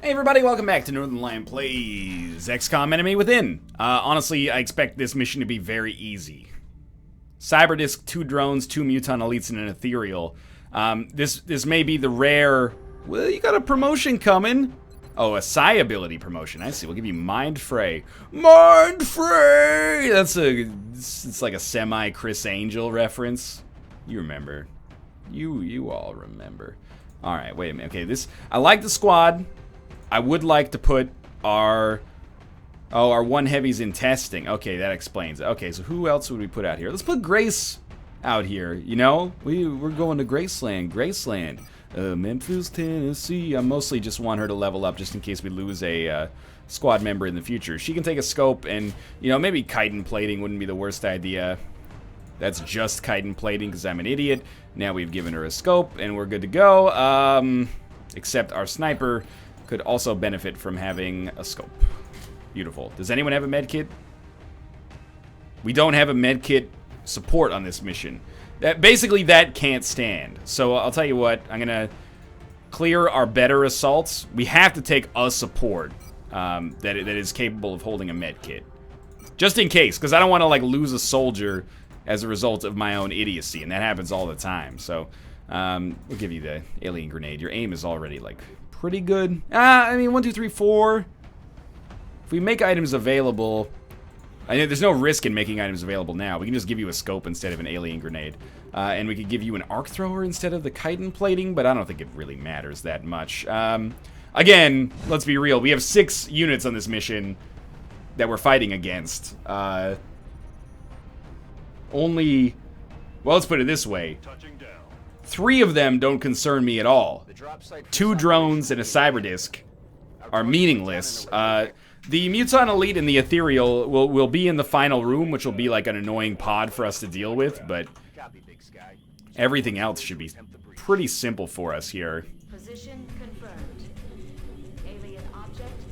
Hey everybody, welcome back to Northernlion Plays XCOM Enemy Within. Honestly, I expect this mission to be very easy. Cyberdisk, 2 drones, 2 muton elites, and an ethereal. This may be the rare... Well, you got a promotion coming. Oh, a Psi ability promotion. I see. We'll give you Mind Fray. Mind Fray! It's like a semi-Chris Angel reference. You remember. You all remember. Alright, wait a minute. Okay, I like the squad. I would like to put our 1 heavies in testing. Okay, that explains it. Okay, so who else would we put out here? Let's put Grace out here, you know? We're going to Graceland. Memphis, Tennessee. I mostly just want her to level up just in case we lose a squad member in the future. She can take a scope and, you know, maybe chitin plating wouldn't be the worst idea. That's just chitin plating because I'm an idiot. Now we've given her a scope and we're good to go. Except our sniper could also benefit from having a scope. Beautiful. Does anyone have a med kit? We don't have a med kit support on this mission. That can't stand. So I'll tell you what, I'm gonna clear our better assaults. We have to take a support that is capable of holding a med kit. Just in case, because I don't want to like lose a soldier as a result of my own idiocy, and that happens all the time. So we'll give you the alien grenade. Your aim is already like pretty good. I mean, 1, 2, 3, 4. If we make items available, I know there's no risk in making items available now. We can just give you a scope instead of an alien grenade. And we could give you an arc thrower instead of the chitin plating, but I don't think it really matters that much. Again, let's be real. We have 6 units on this mission that we're fighting against. Only, well, let's put it this way. 3 of them don't concern me at all. 2 drones and a cyberdisk are meaningless. The Muton Elite and the Ethereal will be in the final room, which will be like an annoying pod for us to deal with, but everything else should be pretty simple for us here.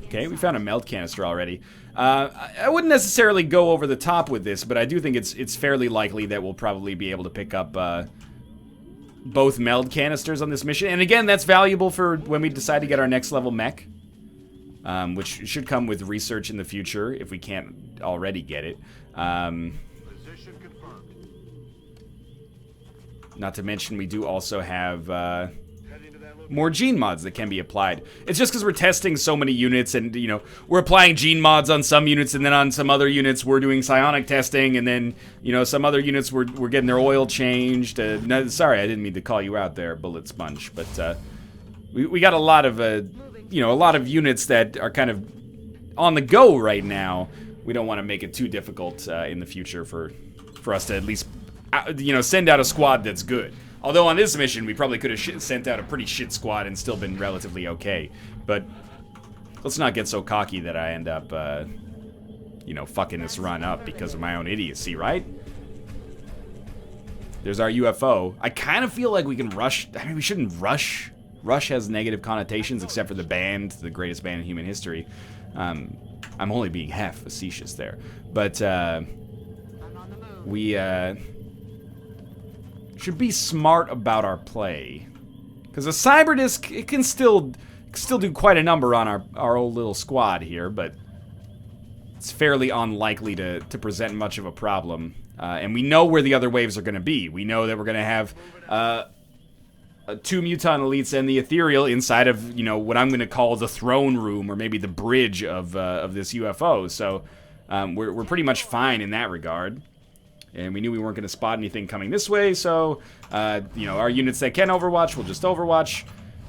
Okay, we found a meld canister already. I wouldn't necessarily go over the top with this, but I do think it's fairly likely that we'll probably be able to pick up both meld canisters on this mission. And again, that's valuable for when we decide to get our next level mech. Which should come with research in the future if we can't already get it. Not to mention we do also have more gene mods that can be applied. It's just because we're testing so many units and, you know, we're applying gene mods on some units and then on some other units we're doing psionic testing and then, you know, some other units we're getting their oil changed. No, sorry, I didn't mean to call you out there, Bullet Sponge, but we got a lot of, you know, a lot of units that are kind of on the go right now. We don't want to make it too difficult in the future for us to at least, you know, send out a squad that's good. Although on this mission, we probably could have sent out a pretty shit squad and still been relatively okay. But let's not get so cocky that I end up, you know, fucking this run up because of my own idiocy, right? There's our UFO. I kind of feel like we can rush. I mean, we shouldn't rush. Rush has negative connotations, except for the band, the greatest band in human history. I'm only being half facetious there. But we should be smart about our play. Because a cyberdisk, it can still do quite a number on our old little squad here, but it's fairly unlikely to present much of a problem. And we know where the other waves are going to be. We know that we're going to have 2 Muton Elites and the Ethereal inside of, you know, what I'm going to call the throne room or maybe the bridge of this UFO. So we're pretty much fine in that regard. And we knew we weren't going to spot anything coming this way, so, you know, our units that can overwatch will just overwatch.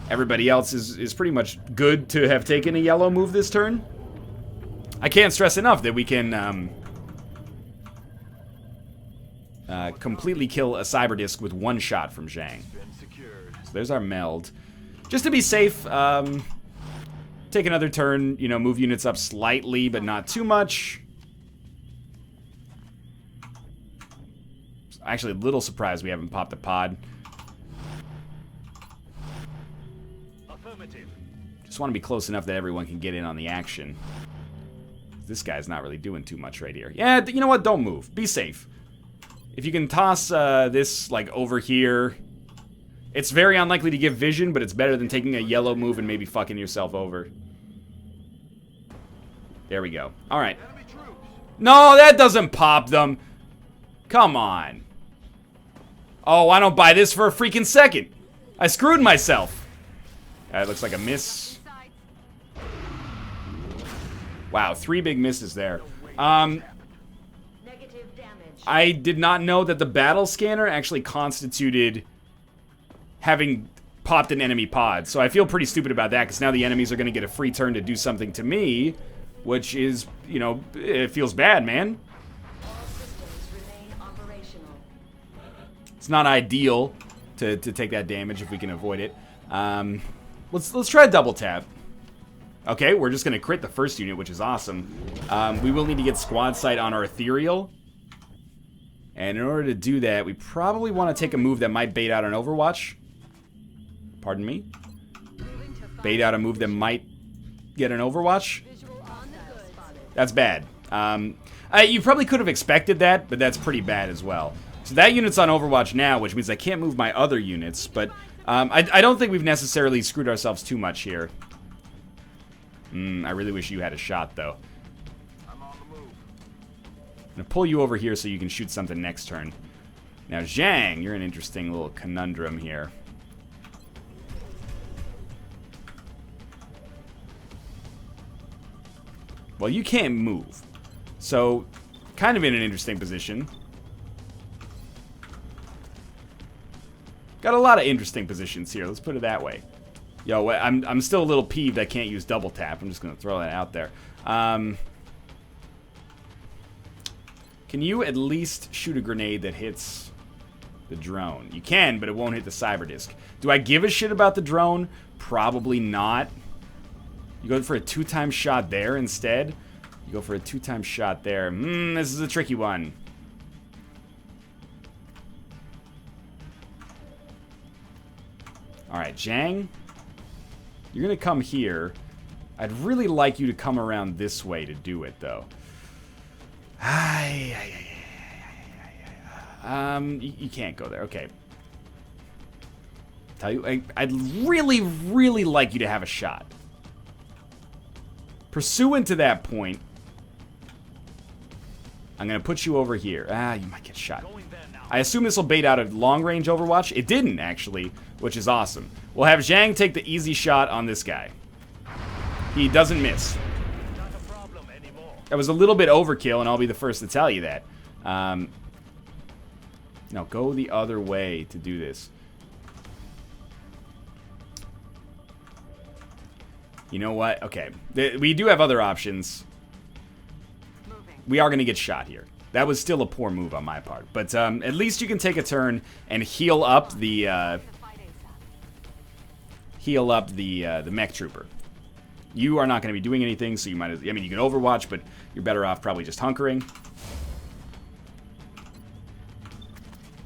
Everybody else is pretty much good to have taken a yellow move this turn. I can't stress enough that we can completely kill a cyberdisk with 1 shot from Zhang. So there's our meld. Just to be safe, take another turn, you know, move units up slightly, but not too much. Actually, a little surprised we haven't popped a pod. Just want to be close enough that everyone can get in on the action. This guy's not really doing too much right here. Yeah, you know what? Don't move. Be safe. If you can toss this, like, over here, it's very unlikely to give vision, but it's better than taking a yellow move and maybe fucking yourself over. There we go. All right. No, that doesn't pop them. Come on. Oh, I don't buy this for a freaking second. I screwed myself. That looks like a miss. Wow, 3 big misses there. I did not know that the battle scanner actually constituted having popped an enemy pod. So I feel pretty stupid about that, because now the enemies are going to get a free turn to do something to me, which is, you know, it feels bad, man. It's not ideal to take that damage if we can avoid it. Let's try a double tap. Okay, we're just going to crit the first unit, which is awesome. We will need to get squad sight on our ethereal. And in order to do that, we probably want to take a move that might bait out an Overwatch. Pardon me? Bait out a move that might get an Overwatch. That's bad. You probably could have expected that, but that's pretty bad as well. So that unit's on Overwatch now, which means I can't move my other units, but I don't think we've necessarily screwed ourselves too much here. I really wish you had a shot, though. I'm gonna pull you over here so you can shoot something next turn. Now, Zhang, you're an interesting little conundrum here. Well, you can't move. So, kind of in an interesting position. Got a lot of interesting positions here, let's put it that way. Yo, I'm still a little peeved I can't use double tap. I'm just going to throw that out there. Can you at least shoot a grenade that hits the drone? You can, but it won't hit the cyber disc. Do I give a shit about the drone? Probably not. You go for a 2-time shot there instead? You go for a 2-time shot there. This is a tricky one. Alright, Zhang. You're going to come here. I'd really like you to come around this way to do it, though. You can't go there. Okay. Tell you, I'd really, really like you to have a shot. Pursuant to that point, I'm going to put you over here. You might get shot. I assume this will bait out a long-range Overwatch. It didn't, actually, which is awesome. We'll have Zhang take the easy shot on this guy. He doesn't miss. That was a little bit overkill, and I'll be the first to tell you that. Now, go the other way to do this. You know what? Okay. We do have other options. We are going to get shot here. That was still a poor move on my part. But at least you can take a turn and heal up the mech trooper. You are not going to be doing anything, so you might. I mean, you can Overwatch, but you're better off probably just hunkering.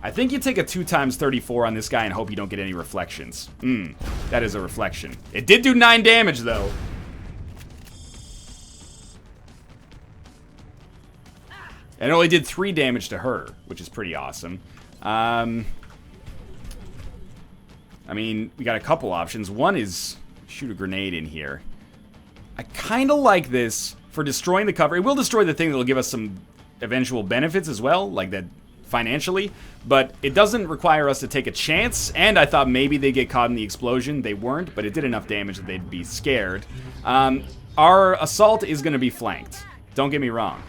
I think you take a 2x34 on this guy and hope you don't get any reflections. That is a reflection. It did do 9 damage, though. And it only did 3 damage to her, which is pretty awesome. I mean, we got a couple options. One is shoot a grenade in here. I kind of like this for destroying the cover. It will destroy the thing that will give us some eventual benefits as well, like that financially, but it doesn't require us to take a chance, and I thought maybe they'd get caught in the explosion. They weren't, but it did enough damage that they'd be scared. Our assault is going to be flanked. Don't get me wrong.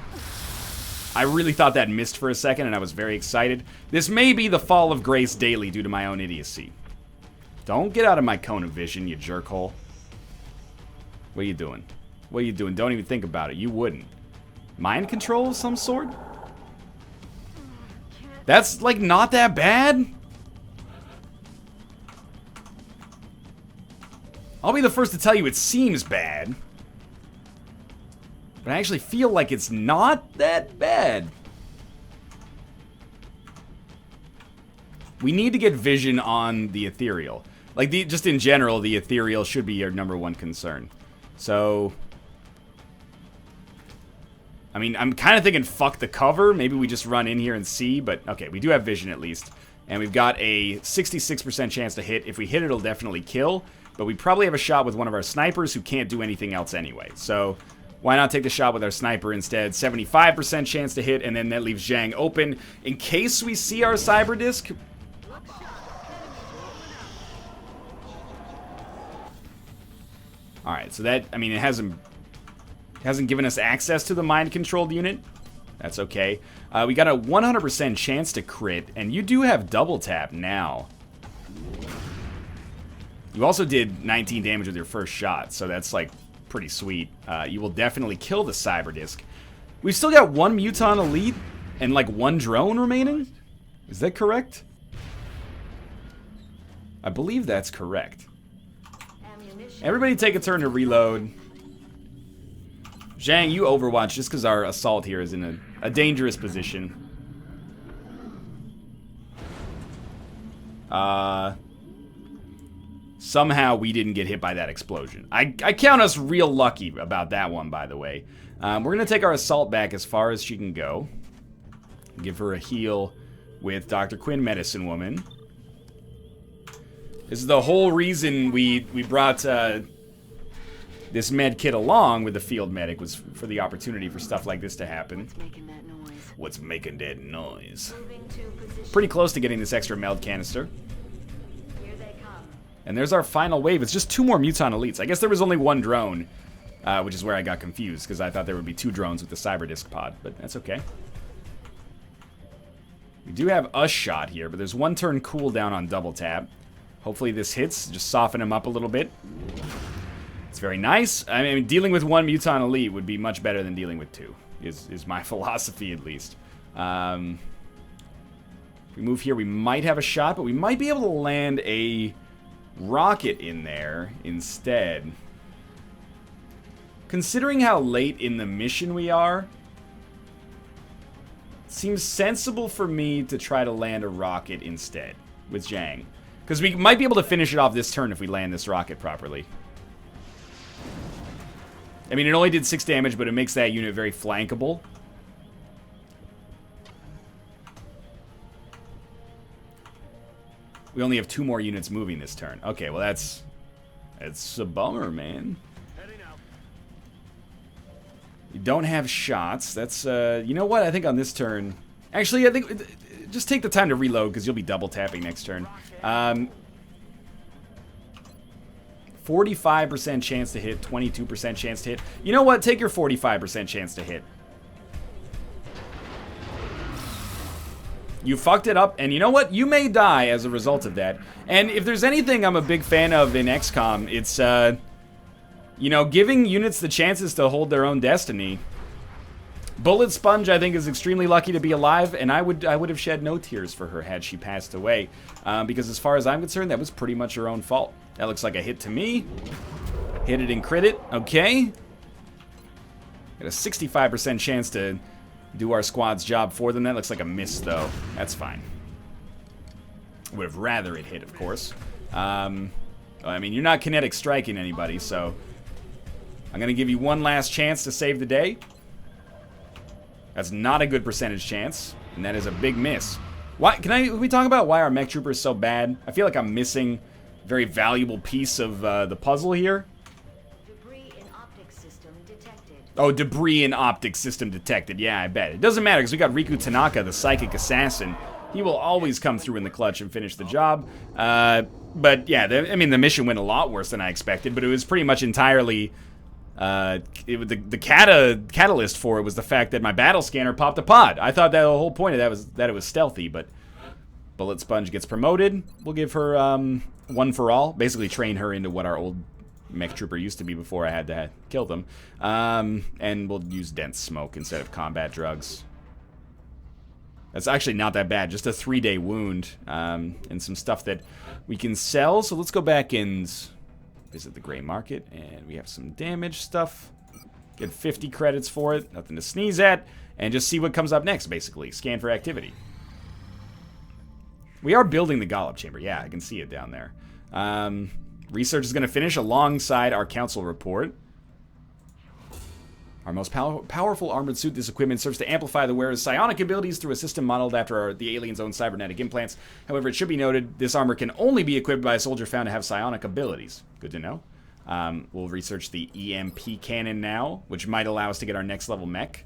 I really thought that missed for a second, and I was very excited. This may be the fall of grace daily due to my own idiocy. Don't get out of my cone of vision, you jerkhole. What are you doing? What are you doing? Don't even think about it. You wouldn't. Mind control of some sort? That's, like, not that bad? I'll be the first to tell you it seems bad. But I actually feel like it's not that bad. We need to get vision on the ethereal. Like, just in general, the ethereal should be your #1 concern. So, I mean, I'm kind of thinking fuck the cover. Maybe we just run in here and see, but okay, we do have vision at least. And we've got a 66% chance to hit. If we hit it, it'll definitely kill. But we probably have a shot with one of our snipers who can't do anything else anyway. So, Why not take the shot with our sniper instead? 75% chance to hit, and then that leaves Zhang open in case we see our cyber disc. Alright, so that, I mean, it hasn't given us access to the mind-controlled unit. That's okay. We got a 100% chance to crit, and you do have double tap now. You also did 19 damage with your first shot, so that's, like, pretty sweet. You will definitely kill the cyber disc. We've still got one Muton Elite and, like, one drone remaining? Is that correct? I believe that's correct. Everybody take a turn to reload. Zhang, you overwatch just because our assault here is in a dangerous position. Somehow we didn't get hit by that explosion. I count us real lucky about that one, by the way. We're going to take our assault back as far as she can go. Give her a heal with Dr. Quinn, Medicine Woman. This is the whole reason we brought this med kit along with the field medic, was for the opportunity for stuff like this to happen. What's making that noise? Pretty close to getting this extra meld canister. And there's our final wave. It's just 2 more Muton Elites. I guess there was only 1 drone, which is where I got confused, because I thought there would be 2 drones with the cyber disc pod, but that's okay. We do have a shot here, but there's 1 turn cooldown on double tap. Hopefully this hits, just soften him up a little bit. It's very nice. I mean, dealing with 1 Muton Elite would be much better than dealing with 2, is my philosophy at least. If we move here, we might have a shot, but we might be able to land a rocket in there instead. Considering how late in the mission we are, it seems sensible for me to try to land a rocket instead with Zhang. Because we might be able to finish it off this turn if we land this rocket properly. I mean, it only did 6 damage, but it makes that unit very flankable. We only have 2 more units moving this turn. Okay, well that's a bummer, man. You don't have shots. That's, you know what? I think on this turn... Actually, I think... Just take the time to reload, because you'll be double tapping next turn. 45% chance to hit, 22% chance to hit. You know what? Take your 45% chance to hit. You fucked it up, and you know what? You may die as a result of that. And if there's anything I'm a big fan of in XCOM, it's, you know, giving units the chances to hold their own destiny. Bullet Sponge, I think, is extremely lucky to be alive, and I would have shed no tears for her had she passed away. Because as far as I'm concerned, that was pretty much her own fault. That looks like a hit to me. Hit it and crit it. Okay. Got a 65% chance to do our squad's job for them. That looks like a miss, though. That's fine. Would have rather it hit, of course. I mean, you're not kinetic striking anybody, so I'm going to give you one last chance to save the day. That's not a good percentage chance, and that is a big miss. Why? Can we talk about why our mech trooper is so bad? I feel like I'm missing a very valuable piece of the puzzle here. Debris in optic system detected. Oh, debris in optic system detected. Yeah, I bet. It doesn't matter, because we got Riku Tanaka, the psychic assassin. He will always come through in the clutch and finish the job. But yeah, I mean, the mission went a lot worse than I expected, but it was pretty much entirely... the catalyst for it was the fact that my battle scanner popped a pod. I thought that the whole point of that was that it was stealthy, but Bullet Sponge gets promoted. We'll give her one for all. Basically train her into what our old mech trooper used to be before I had to kill them. And we'll use dense smoke instead of combat drugs. That's actually not that bad. Just a 3-day wound and some stuff that we can sell. So let's go back and visit the gray market, and we have some damage stuff. Get 50 credits for it, nothing to sneeze at, and just see what comes up next, basically. Scan for activity. We are building the Gollop Chamber. Yeah, I can see it down there. Research is going to finish alongside our council report. Our most powerful armored suit, this equipment serves to amplify the wearer's psionic abilities through a system modeled after the alien's own cybernetic implants. However, it should be noted, this armor can only be equipped by a soldier found to have psionic abilities. Good to know. We'll research the EMP cannon now, which might allow us to get our next level mech.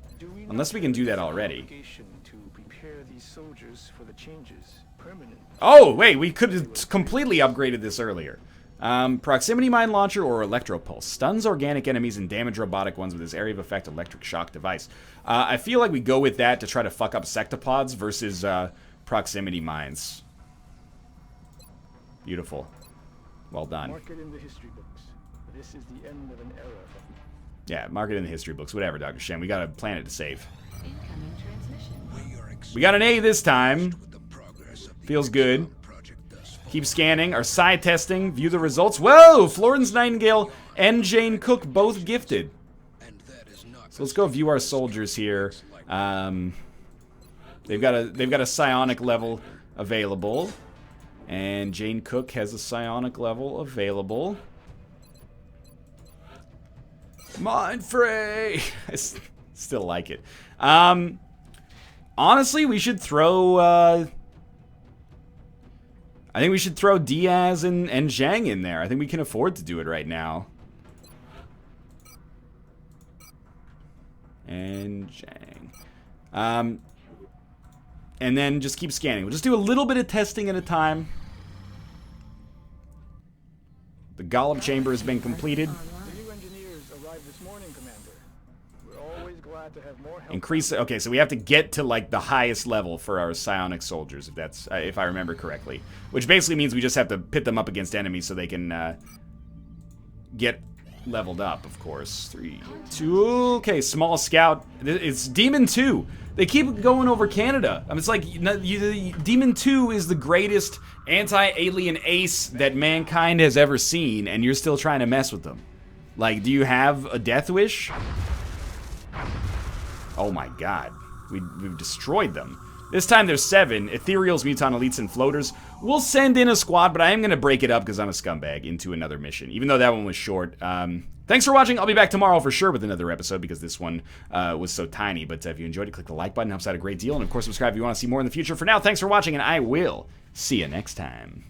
Unless we can do that already. To prepare these soldiers for the changes permanent. Oh, wait, we could have completely upgraded this earlier. Proximity mine launcher or electropulse. Stuns organic enemies and damage robotic ones with this area of effect electric shock device. I feel like we go with that to try to fuck up sectopods versus proximity mines. Beautiful. Well done. Mark it in the history books. This is the end of an era. Yeah, mark it in the history books. Whatever, Dr. Shen. We got a planet to save. Incoming transmission. We got an A this time. Feels good. Keep scanning. Our psi testing. View the results. Whoa! Florence Nightingale and Jane Cook both gifted. So let's go view our soldiers here. They've got a psionic level available. And Jane Cook has a psionic level available. Mind Fray! I still like it. Honestly, we should throw... I think we should throw Diaz and Zhang in there. I think we can afford to do it right now. And Zhang. And then just keep scanning. We'll just do a little bit of testing at a time. The Golem chamber has been completed. The new engineers arrived this morning, Commander. We're always glad to have more help. Increase. Okay, so we have to get to like the highest level for our psionic soldiers, if that's if I remember correctly. Which basically means we just have to pit them up against enemies so they can get leveled up, of course. 3, 2. Okay, small scout. It's Demon 2. They keep going over Canada. I mean, it's like Demon 2 is the greatest anti-alien ace that mankind has ever seen, and you're still trying to mess with them. Like, do you have a death wish? Oh my god. We've destroyed them. This time there's 7. Ethereals, Muton, Elites, and Floaters. We'll send in a squad, but I am going to break it up because I'm a scumbag into another mission, even though that one was short. Thanks for watching. I'll be back tomorrow for sure with another episode because this one was so tiny. But if you enjoyed it, click the like button. Helps out a great deal. And of course, subscribe if you want to see more in the future. For now, thanks for watching, and I will see you next time.